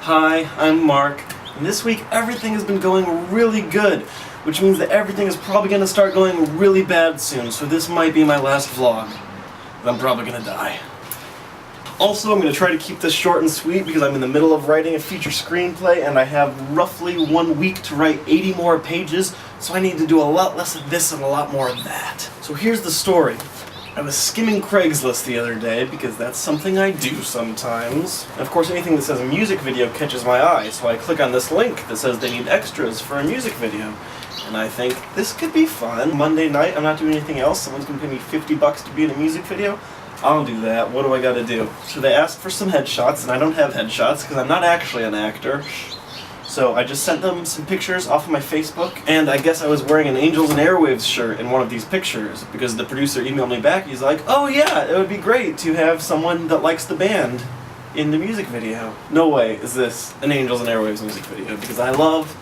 Hi, I'm Mark, and this week everything has been going really good, which means that everything is probably going to start going really bad soon, so this might be my last vlog. I'm probably going to die. Also, I'm going to try to keep this short and sweet because I'm in the middle of writing a feature screenplay and I have roughly 1 week to write 80 more pages, so I need to do a lot less of this and a lot more of that. So here's the story. I was skimming Craigslist the other day because that's something I do sometimes. And of course, anything that says a music video catches my eye, so I click on this link that says they need extras for a music video. And I think, this could be fun. Monday night, I'm not doing anything else, someone's gonna pay me $50 to be in a music video. I'll do that. What do I gotta do? So they asked for some headshots, and I don't have headshots because I'm not actually an actor. So I just sent them some pictures off of my Facebook, and I guess I was wearing an Angels Airwaves shirt in one of these pictures because the producer emailed me back. He's like, oh yeah, it would be great to have someone that likes the band in the music video. No way is this an Angels Airwaves music video because I love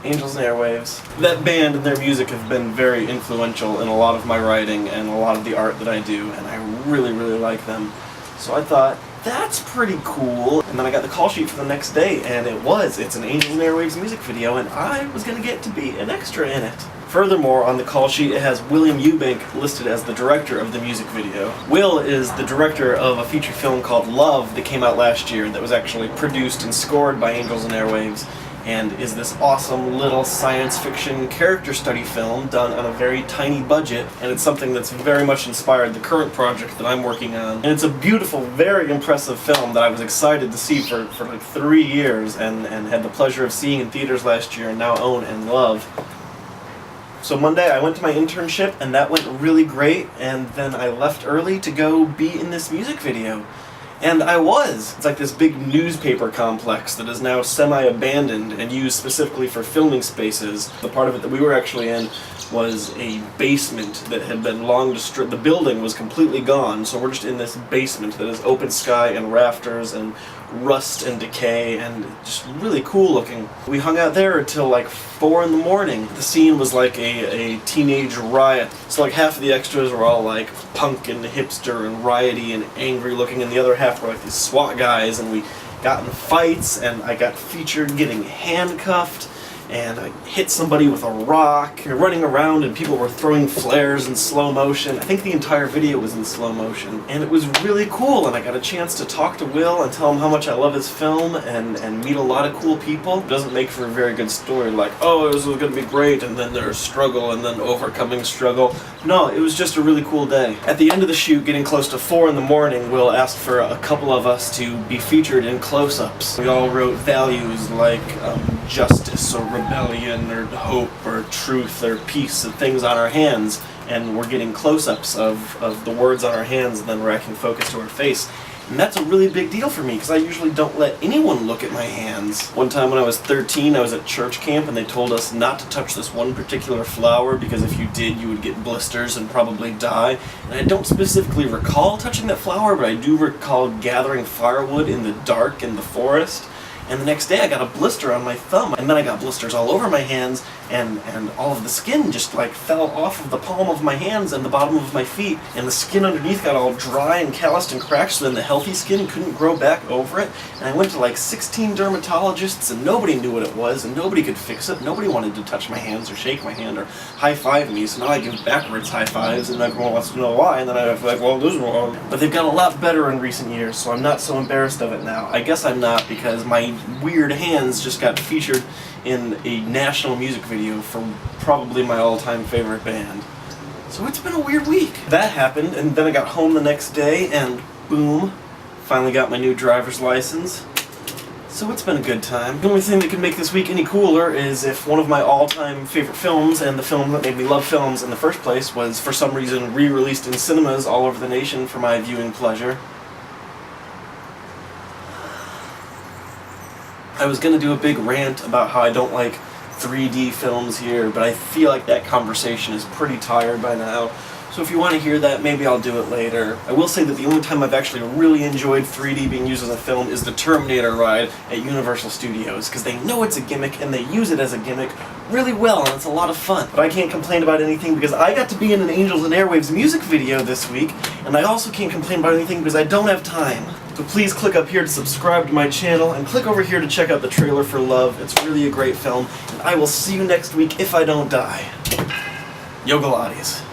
Angels Airwaves. That band and their music have been very influential in a lot of my writing and a lot of the art that I do, and I really, really like them. So I thought, that's pretty cool. And then I got the call sheet for the next day, and it's an Angels Airwaves music video, and I was gonna get to be an extra in it. Furthermore, on the call sheet it has William Eubank listed as the director of the music video. Will is the director of a feature film called Love that came out last year that was actually produced and scored by Angels Airwaves, and is this awesome little science fiction character study film done on a very tiny budget, and it's something that's very much inspired the current project that I'm working on. And it's a beautiful, very impressive film that I was excited to see for like 3 years and had the pleasure of seeing in theaters last year and now own and love. So Monday I went to my internship and that went really great, and then I left early to go be in this music video. And I was! It's like this big newspaper complex that is now semi-abandoned and used specifically for filming spaces. The part of it that we were actually in was a basement that had been long destroyed. The building was completely gone, so we're just in this basement that is open sky and rafters and rust and decay and just really cool looking. We hung out there until like 4 in the morning. The scene was like a teenage riot. So like half of the extras were all like punk and hipster and rioty and angry looking, and the other half were like these SWAT guys, and we got in fights, and I got featured getting handcuffed, and I hit somebody with a rock. We were running around and people were throwing flares in slow motion. I think the entire video was in slow motion. And it was really cool, and I got a chance to talk to Will and tell him how much I love his film and meet a lot of cool people. It doesn't make for a very good story like, oh, this was gonna be great, and then there's struggle, and then overcoming struggle. No, it was just a really cool day. At the end of the shoot, getting close to 4 in the morning, Will asked for a couple of us to be featured in close-ups. We all wrote values like justice or rebellion or hope or truth or peace and things on our hands, and we're getting close-ups of the words on our hands, and then racking focus to our face. And that's a really big deal for me because I usually don't let anyone look at my hands. One time when I was 13, I was at church camp and they told us not to touch this one particular flower because if you did, you would get blisters and probably die. And I don't specifically recall touching that flower, but I do recall gathering firewood in the dark in the forest. And the next day I got a blister on my thumb, and then I got blisters all over my hands, and all of the skin just like fell off of the palm of my hands and the bottom of my feet, and the skin underneath got all dry and calloused and cracked, so then the healthy skin couldn't grow back over it. And I went to like 16 dermatologists, and nobody knew what it was, and nobody could fix it. Nobody wanted to touch my hands or shake my hand or high-five me, so now I give backwards high-fives, and everyone wants to know why, and then I'm like, well, this is wrong. But they've got a lot better in recent years, so I'm not so embarrassed of it now. I guess I'm not, because my weird hands just got featured in a national music video for probably my all-time favorite band. So it's been a weird week. That happened, and then I got home the next day, and boom, finally got my new driver's license. So it's been a good time. The only thing that could make this week any cooler is if one of my all-time favorite films, and the film that made me love films in the first place, was for some reason re-released in cinemas all over the nation for my viewing pleasure. I was going to do a big rant about how I don't like 3D films here, but I feel like that conversation is pretty tired by now. So if you want to hear that, maybe I'll do it later. I will say that the only time I've actually really enjoyed 3D being used as a film is the Terminator ride at Universal Studios, because they know it's a gimmick and they use it as a gimmick really well, and it's a lot of fun. But I can't complain about anything because I got to be in an Angels Airwaves music video this week, and I also can't complain about anything because I don't have time. So please click up here to subscribe to my channel, and click over here to check out the trailer for Love. It's really a great film, and I will see you next week if I don't die. Yoga Lattes.